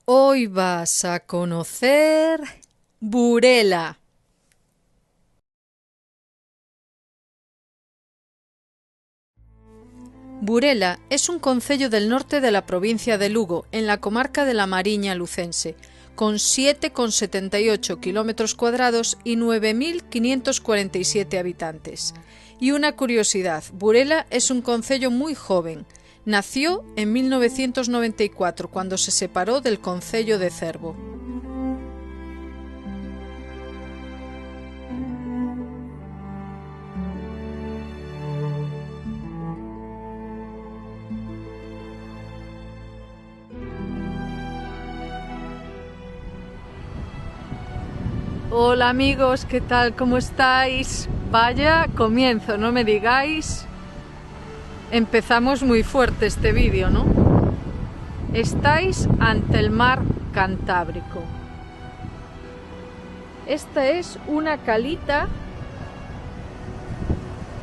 Hoy vas a conocer Burela. Burela es un concello del norte de la provincia de Lugo, en la comarca de la Mariña lucense, con 7,78 km² y 9.547 habitantes. Y una curiosidad, Burela es un concello muy joven. Nació en 1994, cuando se separó del concello de Cervo. Hola amigos, ¿qué tal? ¿Cómo estáis? Vaya comienzo, no me digáis. Empezamos muy fuerte este vídeo, ¿no? Estáis ante el mar Cantábrico. Esta es una calita,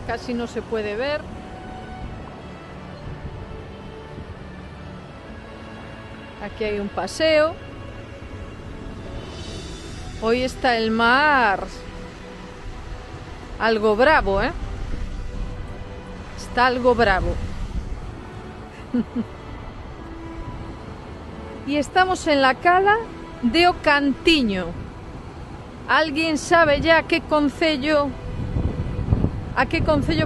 casi no se puede ver. Aquí hay un paseo. Hoy está el mar algo bravo, ¿eh? Está algo bravo. Y estamos en la cala de Ocantiño. ¿Alguien sabe ya a qué concello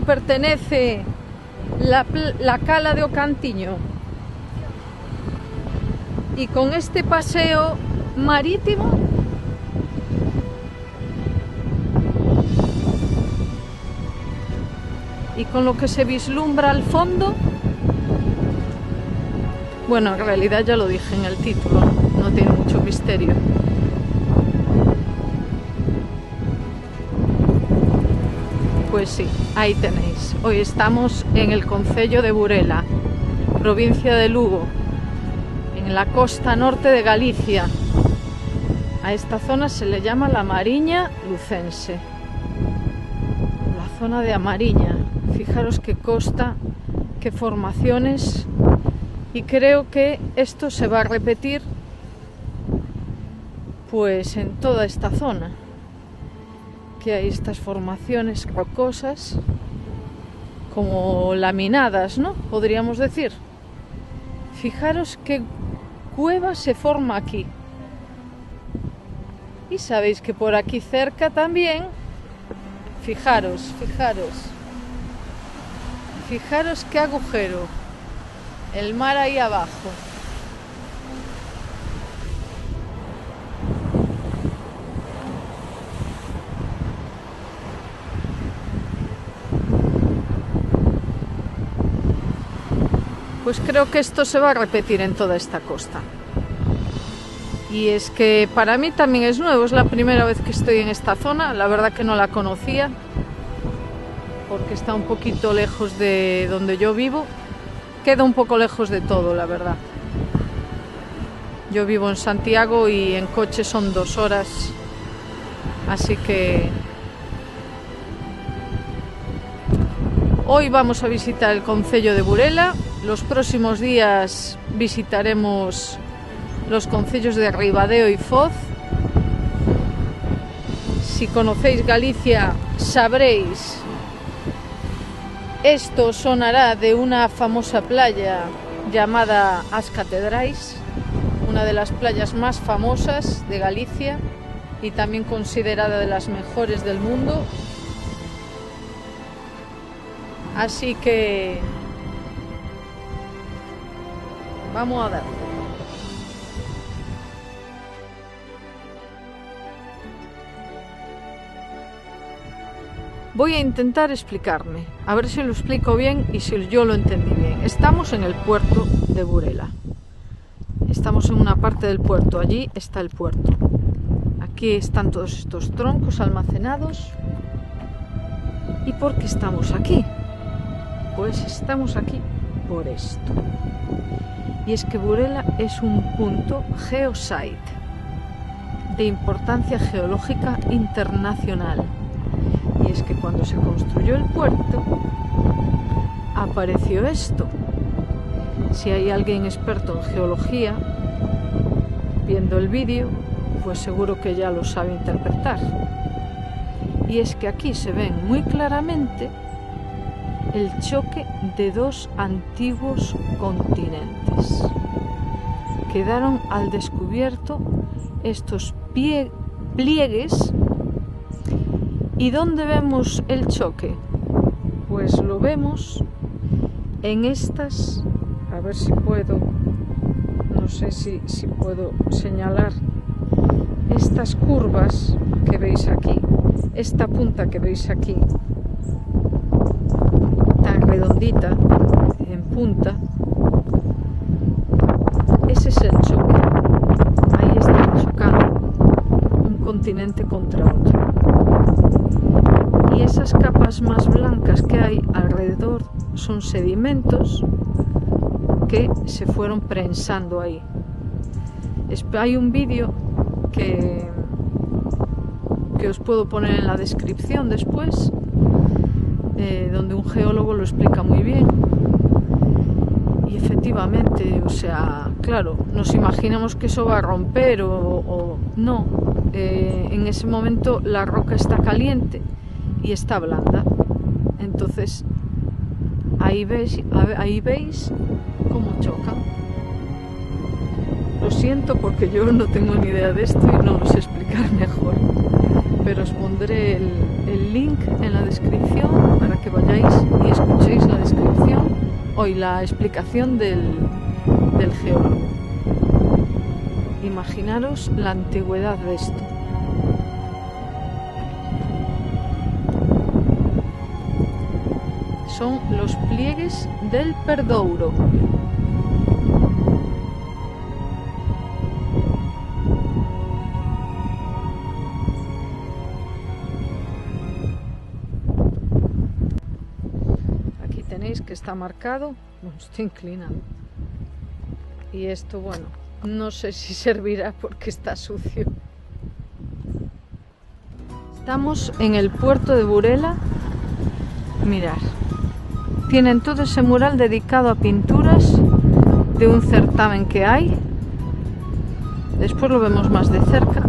pertenece la cala de Ocantiño? Y con este paseo marítimo y con lo que se vislumbra al fondo, bueno, en realidad ya lo dije en el título, no tiene mucho misterio. Pues sí, ahí tenéis. Hoy estamos en el concello de Burela, provincia de Lugo, en la costa norte de Galicia. A esta zona se le llama la Mariña lucense, la zona de Amariña. Fijaros qué costa, qué formaciones, y creo que esto se va a repetir pues en toda esta zona, que hay estas formaciones rocosas como laminadas, ¿no? Podríamos decir. Fijaros qué cueva se forma aquí. Y sabéis que por aquí cerca también, fijaros qué agujero, el mar ahí abajo. Pues creo que esto se va a repetir en toda esta costa. Y es que para mí también es nuevo, es la primera vez que estoy en esta zona, la verdad que no la conocía, porque está un poquito lejos de donde yo vivo, queda un poco lejos de todo, la verdad. Yo vivo en Santiago y en coche son 2 horas, así que hoy vamos a visitar el concello de Burela. Los próximos días visitaremos los concellos de Ribadeo y Foz. Si conocéis Galicia sabréis, esto sonará de una famosa playa llamada As Catedrais, una de las playas más famosas de Galicia y también considerada de las mejores del mundo. Así que vamos a darle. Voy a intentar explicarme, a ver si lo explico bien y si yo lo entendí bien. Estamos en el puerto de Burela. Estamos en una parte del puerto, allí está el puerto. Aquí están todos estos troncos almacenados. ¿Y por qué estamos aquí? Pues estamos aquí por esto. Y es que Burela es un punto geosite de importancia geológica internacional. Y es que cuando se construyó el puerto, apareció esto. Si hay alguien experto en geología, viendo el vídeo, pues seguro que ya lo sabe interpretar. Y es que aquí se ven muy claramente el choque de dos antiguos continentes. Quedaron al descubierto estos pliegues. ¿Y dónde vemos el choque? Pues lo vemos en estas, a ver si puedo, no sé si puedo señalar estas curvas que veis aquí, esta punta que veis aquí, tan redondita, en punta, ese es el choque. Ahí están chocando un continente contra otro. Y esas capas más blancas que hay alrededor son sedimentos que se fueron prensando ahí. Hay un vídeo que os puedo poner en la descripción después, donde un geólogo lo explica muy bien. Y efectivamente, o sea, claro, nos imaginamos que eso va a romper o no. En ese momento la roca está caliente y está blanda. Entonces ahí veis cómo chocan. Lo siento porque yo no tengo ni idea de esto y no lo sé explicar mejor, pero os pondré el link en la descripción para que vayáis y escuchéis la descripción y la explicación del geólogo. Imaginaros la antigüedad de esto. Son los pliegues del Perdouro. Aquí tenéis que está marcado, bueno, estoy inclinado. Y esto, bueno, no sé si servirá porque está sucio. Estamos en el puerto de Burela. Mirad. Tienen todo ese mural dedicado a pinturas de un certamen que hay. Después lo vemos más de cerca.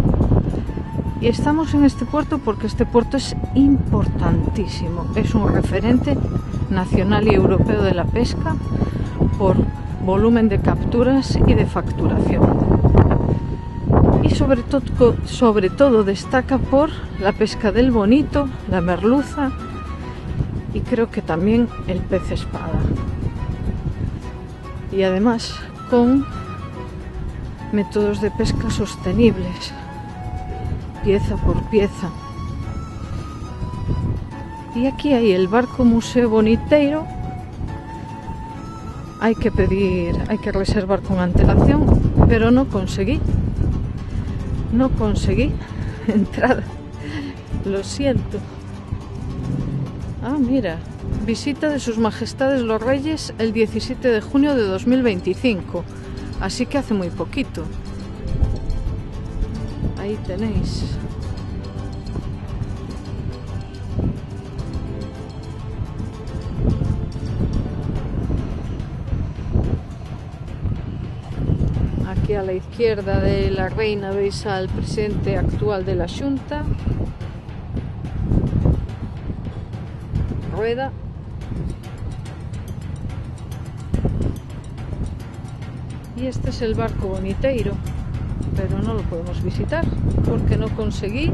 Y estamos en este puerto porque este puerto es importantísimo. Es un referente nacional y europeo de la pesca por volumen de capturas y de facturación. Y sobre todo destaca por la pesca del bonito, la merluza, y creo que también el pez espada. Y además con métodos de pesca sostenibles, pieza por pieza. Y aquí hay el barco Museo Boniteiro. Hay que reservar con antelación, pero no conseguí entrada. Lo siento. Ah, mira, visita de sus majestades los reyes el 17 de junio de 2025, así que hace muy poquito. Ahí tenéis. Aquí a la izquierda de la reina veis al presidente actual de la Xunta. Rueda. Y este es el barco Boniteiro, pero no lo podemos visitar porque no conseguí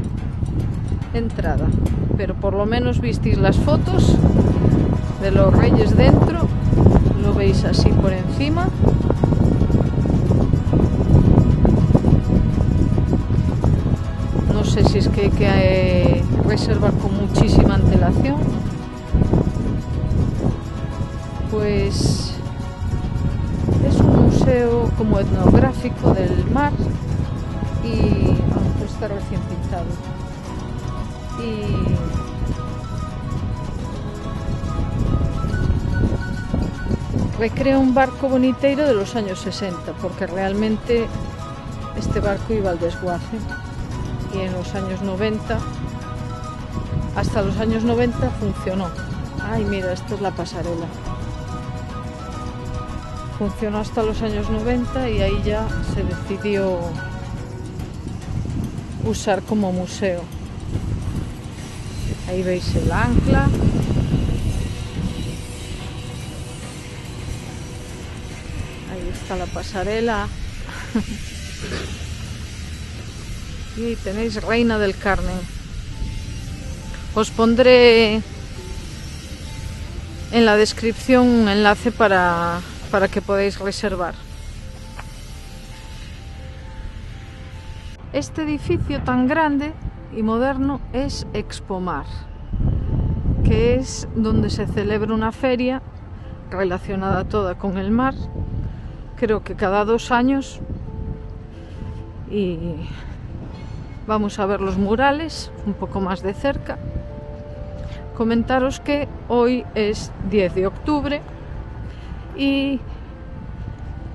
entrada. Pero por lo menos visteis las fotos de los reyes dentro, lo veis así por encima. No sé si es que hay que reservar con muchísima antelación. Pues es un museo como etnográfico del mar y pues está recién pintado. Y recrea un barco Boniteiro de los años 60, porque realmente este barco iba al desguace y en los años 90, hasta los años 90 funcionó. Ay, mira, esto es la pasarela. Funcionó hasta los años 90 y ahí ya se decidió usar como museo. Ahí veis el ancla. Ahí está la pasarela. Y tenéis Reina del Carmen. Os pondré en la descripción un enlace para que podáis reservar. Este edificio tan grande y moderno es Expomar, que es donde se celebra una feria relacionada toda con el mar, creo que cada 2 años, y vamos a ver los murales un poco más de cerca. Comentaros que hoy es 10 de octubre y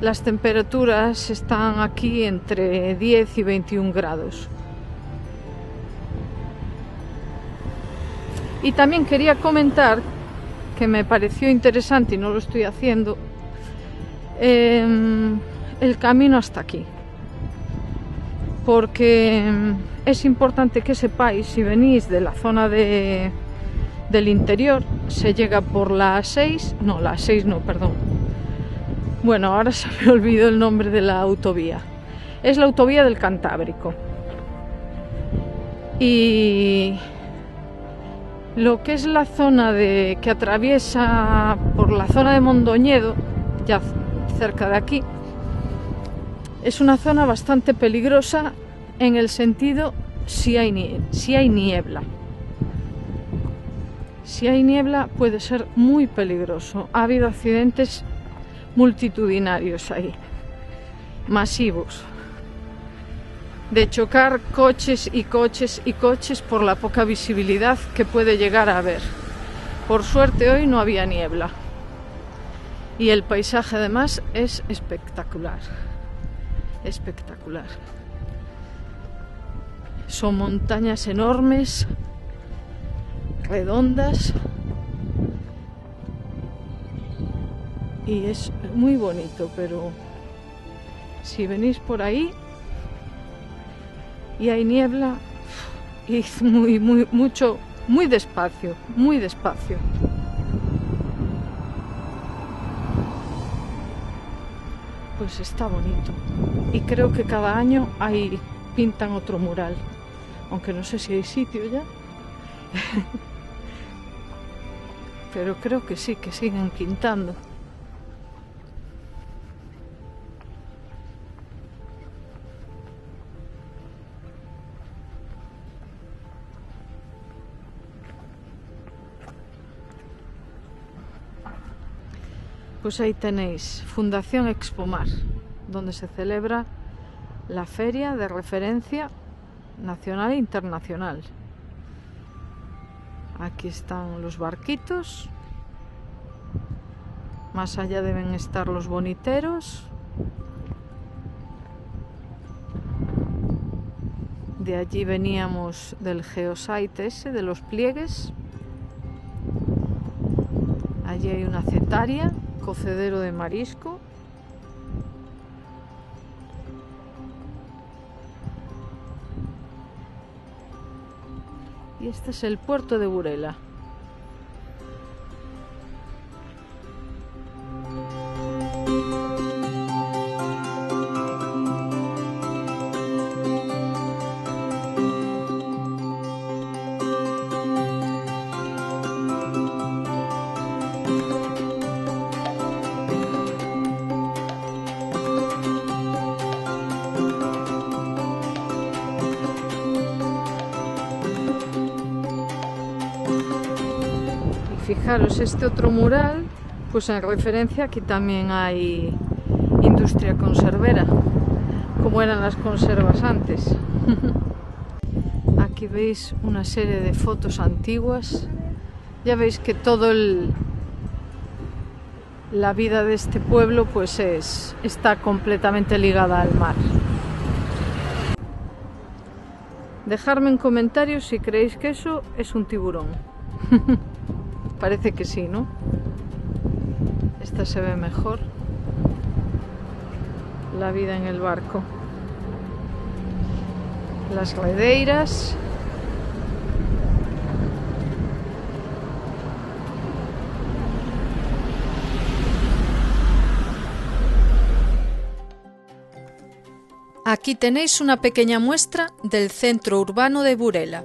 las temperaturas están aquí entre 10 y 21 grados. Y también quería comentar que me pareció interesante, y no lo estoy haciendo, el camino hasta aquí. Porque es importante que sepáis, si venís de la zona del interior, se llega por la A6, perdón. Bueno, ahora se me olvidó el nombre de la autovía. Es la autovía del Cantábrico. Y lo que es la zona que atraviesa por la zona de Mondoñedo, ya cerca de aquí, es una zona bastante peligrosa en el sentido si hay niebla. Si hay niebla puede ser muy peligroso. Ha habido accidentes multitudinarios ahí, masivos, de chocar coches y coches y coches por la poca visibilidad que puede llegar a haber. Por suerte hoy no había niebla y el paisaje además es espectacular. Espectacular. Son montañas enormes, redondas, y es muy bonito, pero si venís por ahí y hay niebla, id muy despacio, muy despacio. Pues está bonito. Y creo que cada año pintan otro mural, aunque no sé si hay sitio ya. Pero creo que sí, que siguen pintando. Pues ahí tenéis Fundación Expomar, donde se celebra la feria de referencia nacional e internacional. Aquí están los barquitos, más allá deben estar los boniteros. De allí veníamos del geosite ese, de los pliegues. Allí hay una cetaria, cocedero de marisco. Y este es el puerto de Burela. Fijaros, este otro mural, pues en referencia aquí también hay industria conservera, como eran las conservas antes. Aquí veis una serie de fotos antiguas. Ya veis que la vida de este pueblo pues está completamente ligada al mar. Dejadme en comentarios si creéis que eso es un tiburón. Parece que sí, ¿no? Esta se ve mejor. La vida en el barco. las redeiras. Aquí tenéis una pequeña muestra del centro urbano de Burela.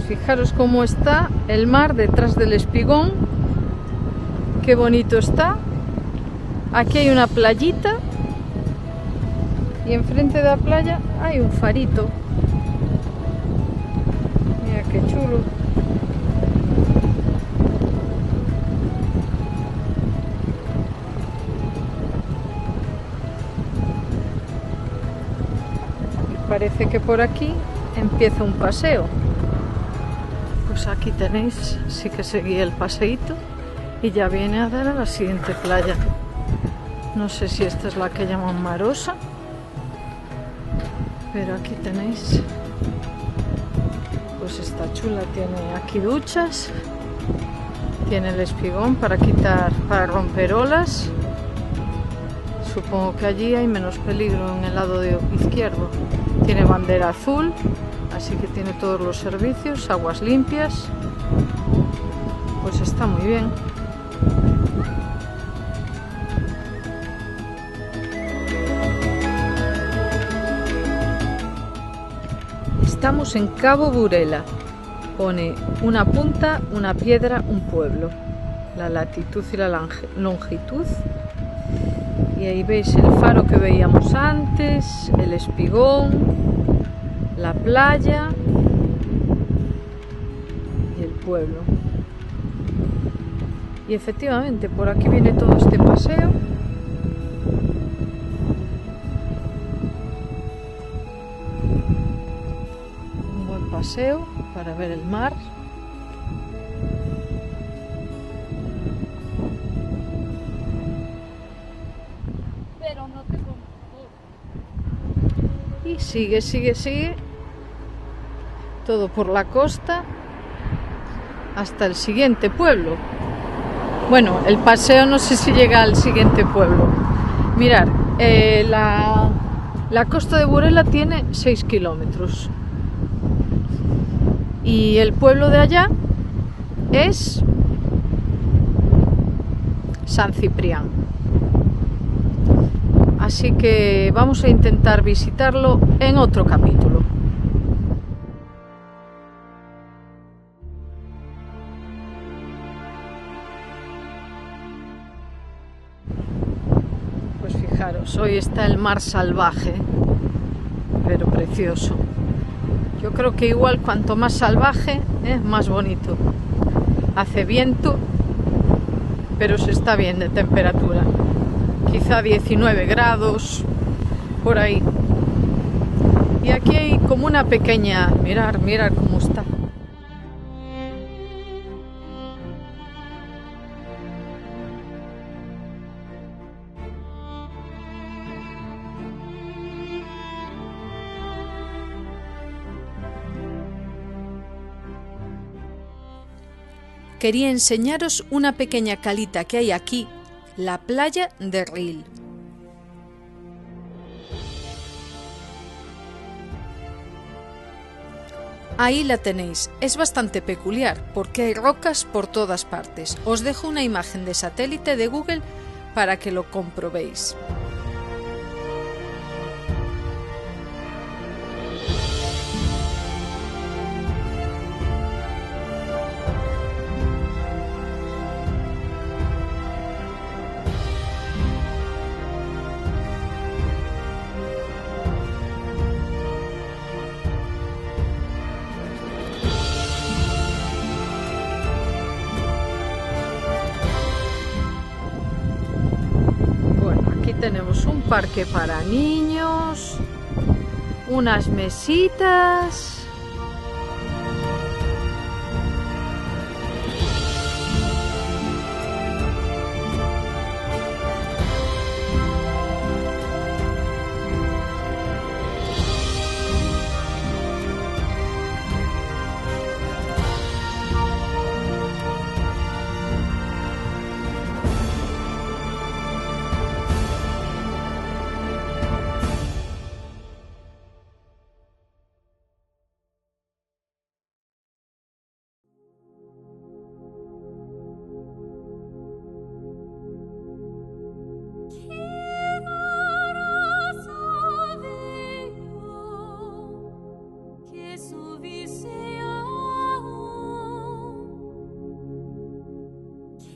Fijaros cómo está el mar detrás del espigón, qué bonito está. Aquí hay una playita y enfrente de la playa hay un farito. Mira qué chulo. Y parece que por aquí empieza un paseo. Pues aquí tenéis, sí que seguí el paseíto y ya viene a dar a la siguiente playa. No sé si esta es la que llaman Marosa, pero aquí tenéis, pues está chula, tiene aquí duchas, tiene el espigón para para romper olas. Supongo que allí hay menos peligro en el lado izquierdo. Tiene bandera azul. Así que tiene todos los servicios, aguas limpias, pues está muy bien. Estamos en Cabo Burela, pone una punta, una piedra, un pueblo, la latitud y la longitud. Y ahí veis el faro que veíamos antes, el espigón, la playa y el pueblo. Y efectivamente por aquí viene todo este paseo. Un buen paseo para ver el mar. Pero no te conozco. Y sigue. Todo por la costa hasta el siguiente pueblo. Bueno, el paseo no sé si llega al siguiente pueblo. Mirad, la costa de Burela tiene 6 kilómetros y el pueblo de allá es San Ciprián. Así que vamos a intentar visitarlo en otro capítulo. Fijaros, hoy está el mar salvaje, pero precioso. Yo creo que igual cuanto más salvaje, más bonito. Hace viento, pero se está bien de temperatura. Quizá 19 grados, por ahí. Y aquí hay como una pequeña... Mirad cómo está. Quería enseñaros una pequeña calita que hay aquí, la playa de Ril. Ahí la tenéis, es bastante peculiar porque hay rocas por todas partes. Os dejo una imagen de satélite de Google para que lo comprobéis. Tenemos un parque para niños, unas mesitas.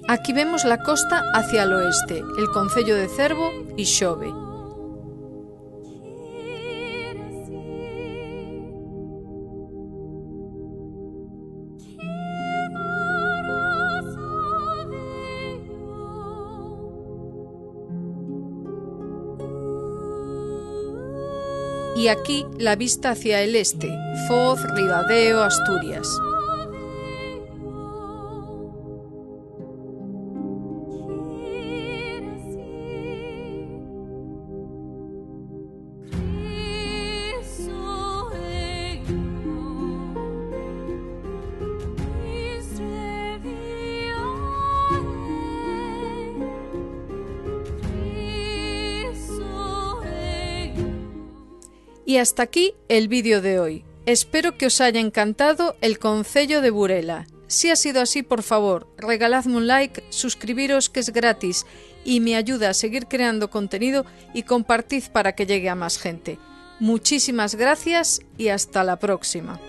Aquí vemos la costa hacia el oeste, el concello de Cervo y Xove. Y aquí la vista hacia el este, Foz, Ribadeo, Asturias. Y hasta aquí el vídeo de hoy. Espero que os haya encantado el concello de Burela. Si ha sido así, por favor, regaladme un like, suscribiros que es gratis y me ayuda a seguir creando contenido y compartid para que llegue a más gente. Muchísimas gracias y hasta la próxima.